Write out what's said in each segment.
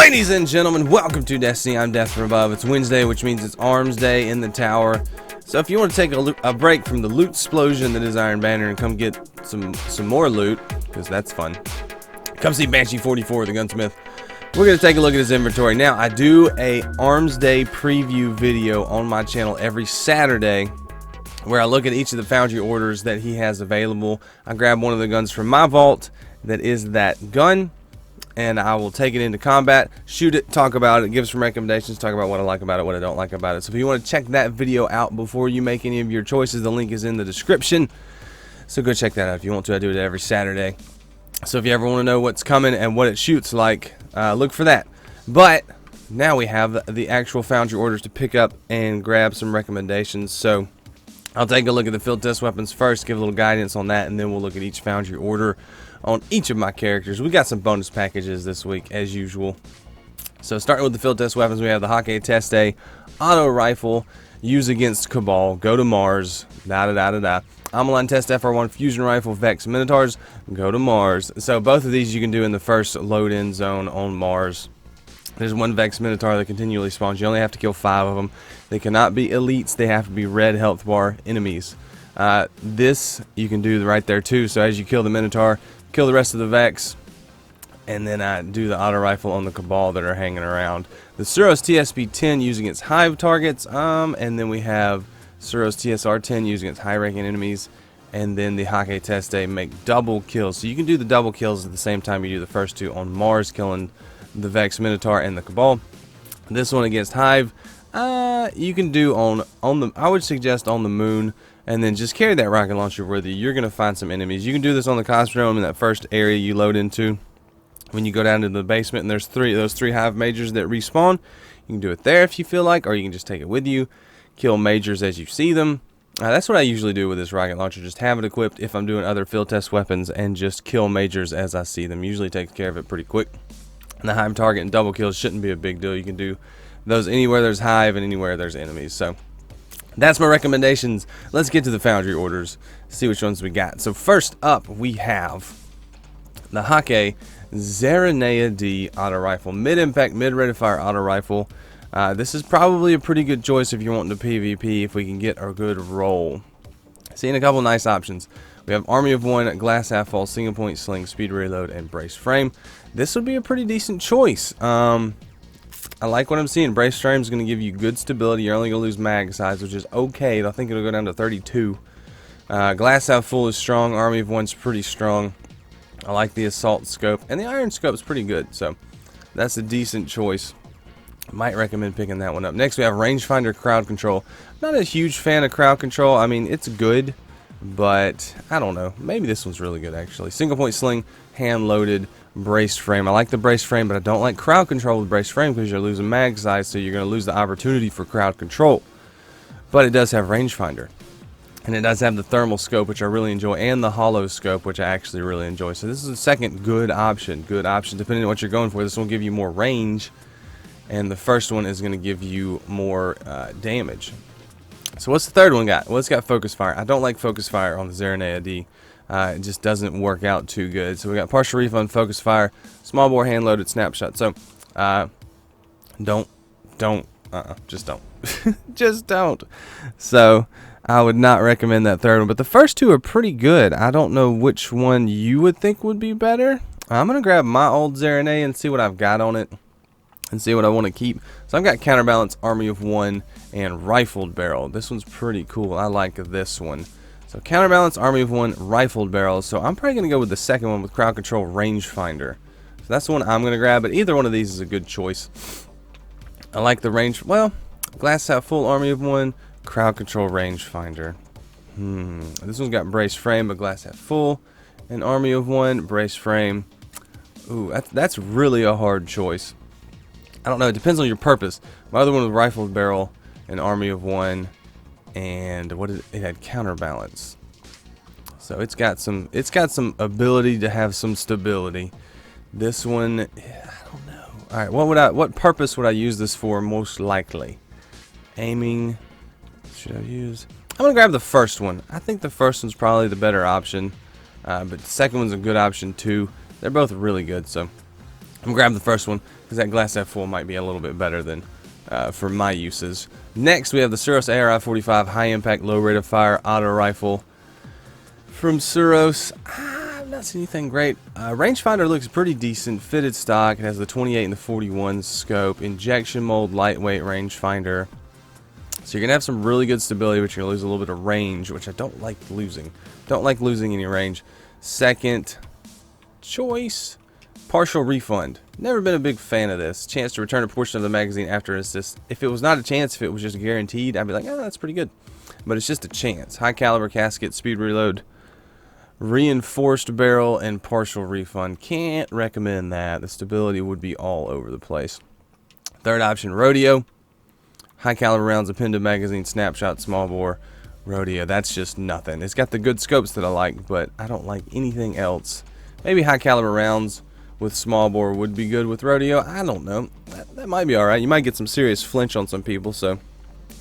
Ladies and gentlemen, welcome to Destiny. I'm Death from Above. It's Wednesday, which means it's Armsday in the tower. So if you want to take a break from the loot-splosion that is Iron Banner and come get some more loot, because that's fun, come see Banshee 44, the gunsmith. We're going to take a look at his inventory. Now, I do a Armsday preview video on my channel every Saturday where I look at each of the foundry orders that he has available. I grab one of the guns from my vault that is that gun, and I will take it into combat, shoot it, talk about it, give some recommendations, talk about what I like about it, what I don't like about it. So if you want to check that video out before you make any of your choices, the link is in the description. So go check that out if you want to. I do it every Saturday. So if you ever want to know what's coming and what it shoots like, look for that. But now we have the actual foundry orders to pick up and grab some recommendations. So I'll take a look at the field test weapons first, give a little guidance on that, and then we'll look at each foundry order on each of my characters. We got some bonus packages this week as usual. So starting with the field test weapons, we have the Hakke Zarinaea-D auto rifle, use against Cabal, go to Mars, Omolon Thesan FR4 fusion rifle, Vex Minotaurs, go to Mars. So both of these you can do in the first load-in zone on Mars. There's one Vex Minotaur that continually spawns. You only have to kill 5 of them. They cannot be elites. They have to be red health bar enemies. This you can do right there too. So as you kill the Minotaur, kill the rest of the Vex, and then do the auto rifle on the Cabal that are hanging around. The Suros TSP-10 used against hive targets, and then we have Suros TSR-10 used against high ranking enemies, and then the Hakke Zarinaea-D make double kills. So you can do the double kills at the same time you do the first two on Mars, killing the Vex Minotaur and the Cabal. This one against hive, you can do on the, I would suggest on the moon, and then just carry that rocket launcher with you. You're going to find some enemies. You can do this on the Cosmodrome in that first area you load into. When you go down to the basement and there's those three hive majors that respawn, you can do it there if you feel like, or you can just take it with you. Kill majors as you see them. That's what I usually do with this rocket launcher. Just have it equipped if I'm doing other field test weapons and just kill majors as I see them. Usually takes care of it pretty quick. And the hive target and double kills shouldn't be a big deal. You can do those anywhere there's hive and anywhere there's enemies. So that's my recommendations. Let's get to the foundry orders, see which ones we got. So first up, we have the Hakke Zarinaea-D auto rifle, mid-impact, mid-rate of fire auto rifle. This is probably a pretty good choice if you're wanting to PvP, if we can get a good roll. Seeing a couple nice options. We have Army of One, glass half full, single point sling, speed reload, and brace frame. This would be a pretty decent choice. I like what I'm seeing. Brace frame is going to give you good stability. You're only going to lose mag size, which is okay. I think it'll go down to 32. Glass half full is strong. Army of One's pretty strong. I like the assault scope, and the iron scope is pretty good. So that's a decent choice. Might recommend picking that one up. Next, we have rangefinder crowd control. Not a huge fan of crowd control. I mean, it's good, but I don't know. Maybe this one's really good actually. Single point sling, hand loaded. Braced frame. I like the braced frame, but I don't like crowd control with braced frame because you're losing mag size, so you're going to lose the opportunity for crowd control. But it does have rangefinder, and it does have the thermal scope, which I really enjoy, and the hollow scope, which I actually really enjoy. So this is a second good option. Good option depending on what you're going for. This one will give you more range, and the first one is going to give you more damage. So what's the third one got? Well, it's got focus fire. I don't like focus fire on the Zarinaea-D. It just doesn't work out too good. So we got partial refund, focus fire, small bore hand loaded snapshot. So just don't. Just don't. So I would not recommend that third one. But the first two are pretty good. I don't know which one you would think would be better. I'm going to grab my old Zarinaea and see what I've got on it and see what I want to keep. So I've got counterbalance, Army of One, and rifled barrel. This one's pretty cool. I like this one. So counterbalance, Army of One, rifled barrels. So I'm probably going to go with the second one with crowd control, rangefinder. So that's the one I'm going to grab, but either one of these is a good choice. I like the range, well, glass half full, Army of One, crowd control, rangefinder. This one's got brace frame, but glass half full, and Army of One, brace frame. Ooh, that's really a hard choice. I don't know, it depends on your purpose. My other one was rifled barrel and Army of One. And it had counterbalance, so it's got some ability to have some stability. This one, I don't know. All right, what purpose would I use this for most likely? Aiming, should I use? I'm gonna grab the first one. I think the first one's probably the better option, but the second one's a good option too. They're both really good, so I'm gonna grab the first one because that glass F4 might be a little bit better than for my uses. Next, we have the Suros ARI-45 high impact, low rate of fire auto rifle from Suros. I've not seen anything great. Rangefinder looks pretty decent. Fitted stock. It has the 28 and the 41 scope. Injection mold, lightweight rangefinder. So you're gonna have some really good stability, but you're gonna lose a little bit of range, which I don't like losing. Don't like losing any range. Second choice, partial refund. Never been a big fan of this. Chance to return a portion of the magazine after assist. If it was not a chance, if it was just guaranteed, I'd be like, oh, that's pretty good. But it's just a chance. High caliber casket, speed reload, reinforced barrel, and partial refund. Can't recommend that. The stability would be all over the place. Third option, rodeo. High caliber rounds, appended magazine, snapshot, small bore, rodeo. That's just nothing. It's got the good scopes that I like, but I don't like anything else. Maybe high caliber rounds with small bore would be good with rodeo. I don't know. That might be alright. You might get some serious flinch on some people, so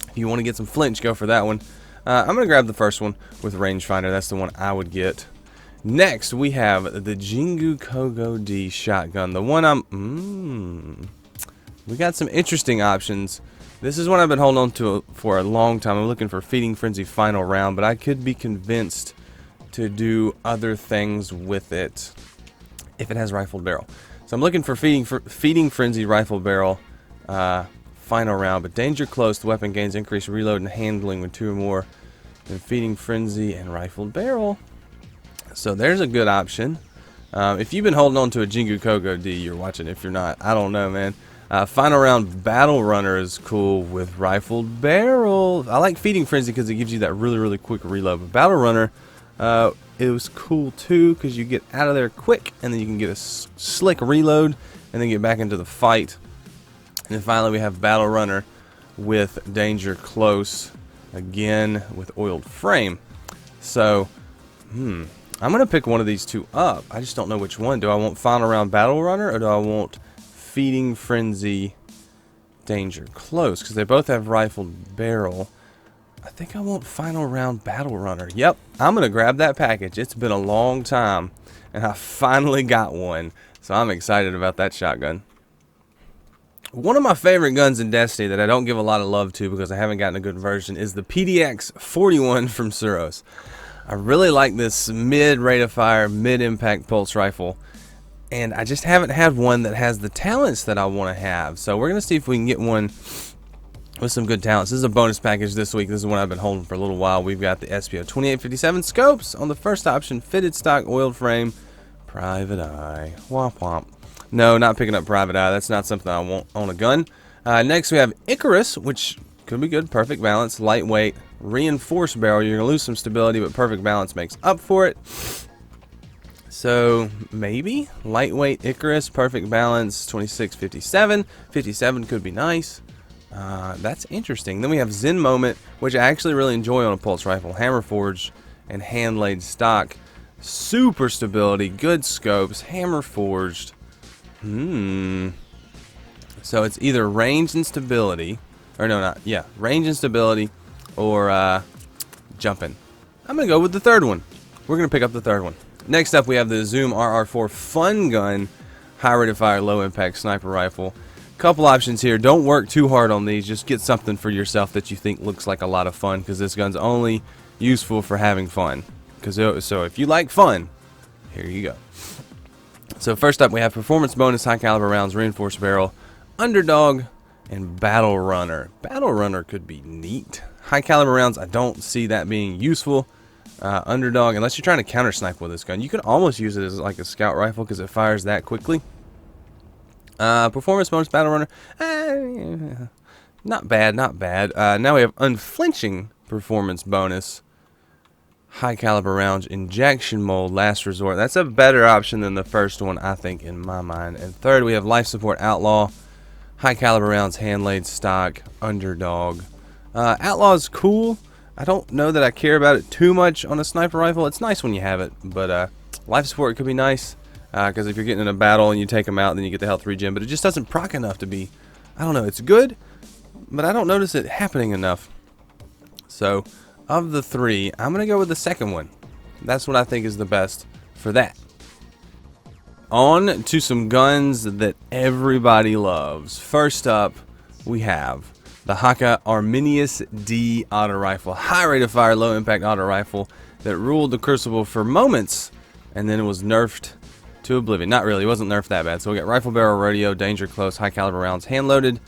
if you want to get some flinch, go for that one. I'm going to grab the first one with rangefinder. That's the one I would get. Next, we have the Jingukogo-D shotgun. The one we got some interesting options. This is one I've been holding on to for a long time. I'm looking for Feeding Frenzy final round, but I could be convinced to do other things with it if it has rifled barrel. So I'm looking for Feeding Frenzy rifle barrel final round, but danger close. The weapon gains increased reload and handling with 2 or more than Feeding Frenzy and rifled barrel. So there's a good option. If you've been holding on to a Jingukogo-D, you're watching. If you're not, I don't know, man. Final round battle runner is cool with rifled barrel. I like Feeding Frenzy because it gives you that really, really quick reload. But battle runner, it was cool too because you get out of there quick and then you can get a slick reload and then get back into the fight. And then finally we have battle runner with danger close, again with oiled frame. So, I'm gonna pick one of these two up. I just don't know which one. Do I want final round battle runner or do I want Feeding Frenzy danger close? Because they both have rifled barrel. I think I want final round battle runner. Yep, I'm gonna grab that package. It's been a long time and I finally got one, so I'm excited about that shotgun. One of my favorite guns in Destiny that I don't give a lot of love to because I haven't gotten a good version is the PDX-41 from Suros. I really like this mid rate of fire, mid impact pulse rifle, and I just haven't had one that has the talents that I want to have. So we're going to see if we can get one with some good talents. This is a bonus package this week. This is one I've been holding for a little while. We've got the SPO 2857 scopes on the first option, fitted stock, oiled frame, private eye. Womp womp. No, not picking up private eye. That's not something I want on a gun. Next we have Icarus, which could be good. Perfect balance, lightweight, reinforced barrel. You're going to lose some stability, but perfect balance makes up for it. So maybe lightweight Icarus, perfect balance, 2657. 57 could be nice. That's interesting. Then we have Zen Moment, which I actually really enjoy on a pulse rifle. Hammer forged and hand laid stock. Super stability, good scopes, hammer forged. So it's either range and stability, or no, not, yeah, range and stability, or jumping. I'm gonna go with the third one. We're gonna pick up the third one. Next up, we have the Uzume RR4 fun gun, high rate of fire, low impact sniper rifle. Couple options here. Don't work too hard on these. Just get something for yourself that you think looks like a lot of fun, because this gun's only useful for having fun. So if you like fun, here you go. So first up, we have performance bonus, high caliber rounds, reinforced barrel, underdog, and battle runner. Battle runner could be neat. High caliber rounds, I don't see that being useful. Underdog, unless you're trying to counter snipe with this gun, you could almost use it as like a scout rifle because it fires that quickly. Performance bonus, battle runner, not bad, not bad. Now we have unflinching performance bonus, high caliber rounds, injection mold, last resort. That's a better option than the first one, I think, in my mind. And third, we have life support outlaw, high caliber rounds, hand laid stock, underdog. Outlaw is cool. I don't know that I care about it too much on a sniper rifle. It's nice when you have it, but life support could be nice because if you're getting in a battle and you take them out, then you get the health regen. But it just doesn't proc enough to be. I don't know. It's good, but I don't notice it happening enough. So, of the three, I'm gonna go with the second one. That's what I think is the best for that. on to some guns that everybody loves. First up, we have the Hakke Arminius-D auto rifle. High rate of fire, low impact auto rifle that ruled the Crucible for moments, and then it was nerfed to oblivion. Not really, it wasn't nerfed that bad. So we got rifle barrel, radio, danger close, high caliber rounds, hand loaded,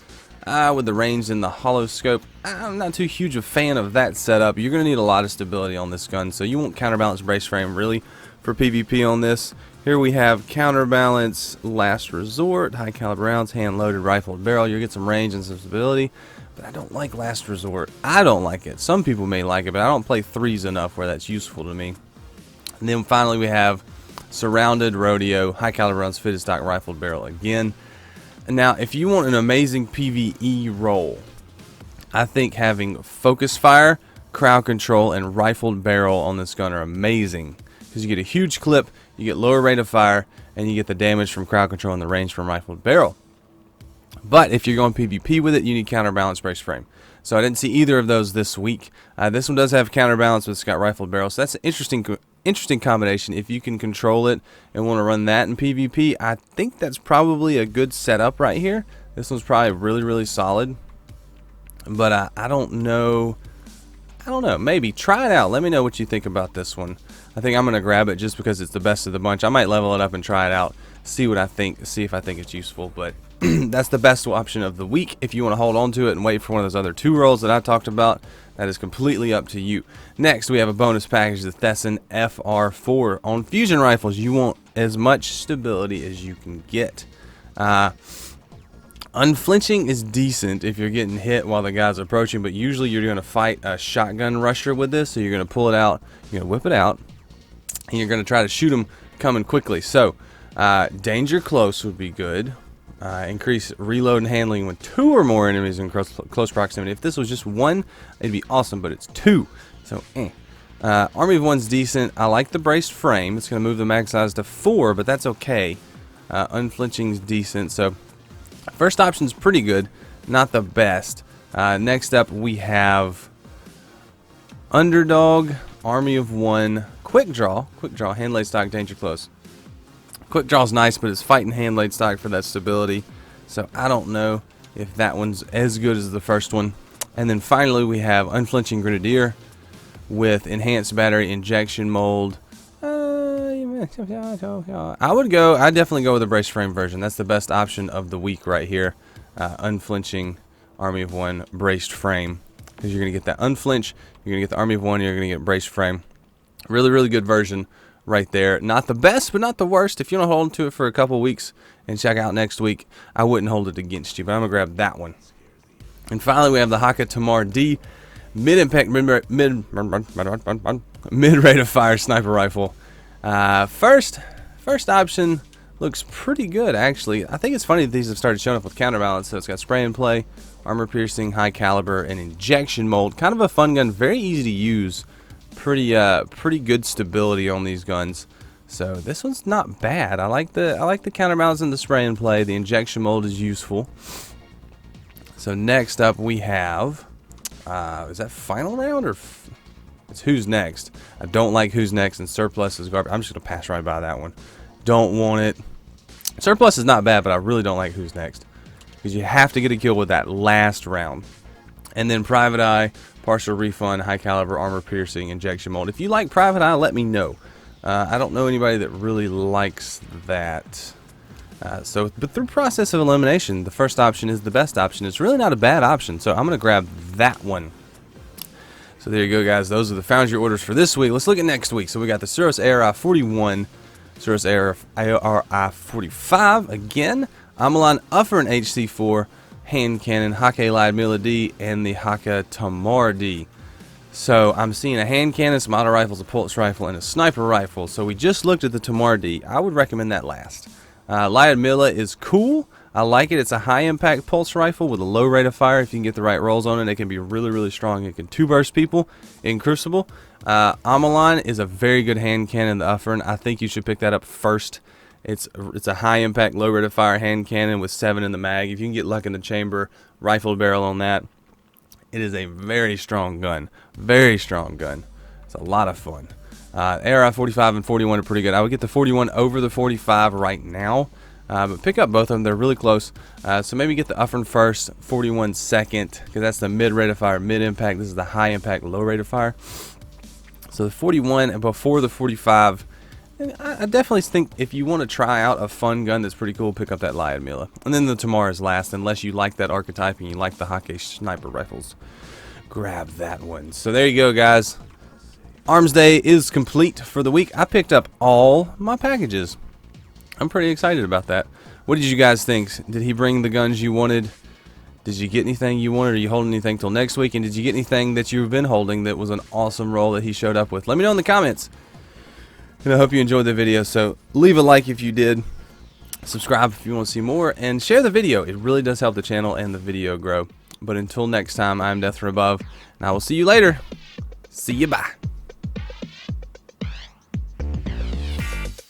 with the range in the hollow scope. I'm not too huge a fan of that setup. You're going to need a lot of stability on this gun, so you won't counterbalance brace frame really for PvP on this. Here we have counterbalance, last resort, high caliber rounds, hand loaded, rifled barrel. You'll get some range and some stability, but I don't like last resort. I don't like it. Some people may like it, but I don't play threes enough where that's useful to me. And then finally we have surrounded rodeo, high caliber rounds, fitted stock, rifled barrel again. And now if you want an amazing PvE roll, I think having focus fire, crowd control, and rifled barrel on this gun are amazing, because you get a huge clip, you get lower rate of fire, and you get the damage from crowd control and the range from rifled barrel. But if you're going PvP with it, you need counterbalance brace frame. So I didn't see either of those this week. This one does have counterbalance, but it's got rifled barrel, so that's an interesting combination. If you can control it and want to run that in PvP, I think that's probably a good setup right here. This one's probably really solid, but I don't know. Maybe try it out. Let me know what you think about this one. I think I'm gonna grab it just because it's the best of the bunch. I might level it up and try it out, see what I think, see if I think it's useful. But that's the best option of the week. If you want to hold on to it and wait for one of those other two rolls that I talked about, that is completely up to you. Next, we have a bonus package, the Thesan FR4. On fusion rifles, you want as much stability as you can get. Unflinching is decent if you're getting hit while the guy's approaching, but usually you're going to fight a shotgun rusher with this, so you're going to pull it out, you're going to whip it out, and you're going to try to shoot him coming quickly. So, danger close would be good. Increase reload and handling when 2 or more enemies in close proximity. If this was just 1, it'd be awesome, but it's 2. So, Army of 1's decent. I like the braced frame. It's going to move the mag size to 4, but that's okay. Unflinching's decent. So, first option's pretty good, not the best. Next up, we have Underdog, Army of 1, Quick Draw, hand laid stock, danger close. Quick Draw's nice, but it's fighting hand laid stock for that stability, so I don't know if that one's as good as the first one. And then finally, we have Unflinching Grenadier with enhanced battery injection mold. I'd definitely go with the brace frame version. That's the best option of the week right here. Unflinching Army of 1 braced frame, because you're going to get that unflinch, you're going to get the Army of 1, you're going to get braced frame. Really good version right there. Not the best, but not the worst. If you want to hold to it for a couple weeks and check out next week, I wouldn't hold it against you, but I'm going to grab that one. And finally, we have the Hakke Tamar-D mid-impact, mid-rate of fire sniper rifle. First option looks pretty good, actually. I think it's funny that these have started showing up with counterbalance. So it's got spray and play, armor piercing, high caliber, and injection mold. Kind of a fun gun, very easy to use. Pretty good stability on these guns. So this one's not bad. I like the counterbalance and the spray and play. The injection mold is useful. So next up we have, is that final round or? It's who's next. I don't like who's next, and surplus is garbage. I'm just going to pass right by that one. Don't want it. Surplus is not bad, but I really don't like who's next, because you have to get a kill with that last round. And then Private Eye, partial refund, high caliber, armor piercing, injection mold. If you like Private Eye, let me know. I don't know anybody that really likes that. But through process of elimination, the first option is the best option. It's really not a bad option, so I'm going to grab that one. So there you go, guys. Those are the foundry orders for this week. Let's look at next week. So we got the Suros ARI-41, Suros ARI-45 again, Omolon Uzume HC4, hand cannon, Hakke Arminius-D, and the Hakke Tamar-D. So I'm seeing a hand cannon, some auto rifles, a pulse rifle, and a sniper rifle. So we just looked at the Tamar-D. I would recommend that last. Mila is cool. I like it. It's a high impact pulse rifle with a low rate of fire. If you can get the right rolls on it, it can be really strong. It can 2-burst people in Crucible. Omolon is a very good hand cannon, the Uzume. I think you should pick that up first. It's a high impact, low rate of fire hand cannon with 7 in the mag. If you can get luck in the chamber, rifle barrel on that, it is a very strong gun. Very strong gun. It's a lot of fun. ARI-45 and 41 are pretty good. I would get the 41 over the 45 right now, but pick up both of them. They're really close. So maybe get the Uffern first, 41 second, because that's the mid rate of fire, mid impact. This is the high impact, low rate of fire. So the 41 before the 45. And I definitely think if you want to try out a fun gun that's pretty cool, pick up that Lyad. And then the Tamar is last, unless you like that archetype and you like the Hakke sniper rifles. Grab that one. So there you go, guys. Armsday is complete for the week. I picked up all my packages. I'm pretty excited about that. What did you guys think? Did he bring the guns you wanted? Did you get anything you wanted? Are you holding anything till next week? And did you get anything that you've been holding that was an awesome roll that he showed up with? Let me know in the comments. And I hope you enjoyed the video. So leave a like if you did. Subscribe if you want to see more. And share the video. It really does help the channel and the video grow. But until next time, I'm Death from Above. And I will see you later. See you, bye.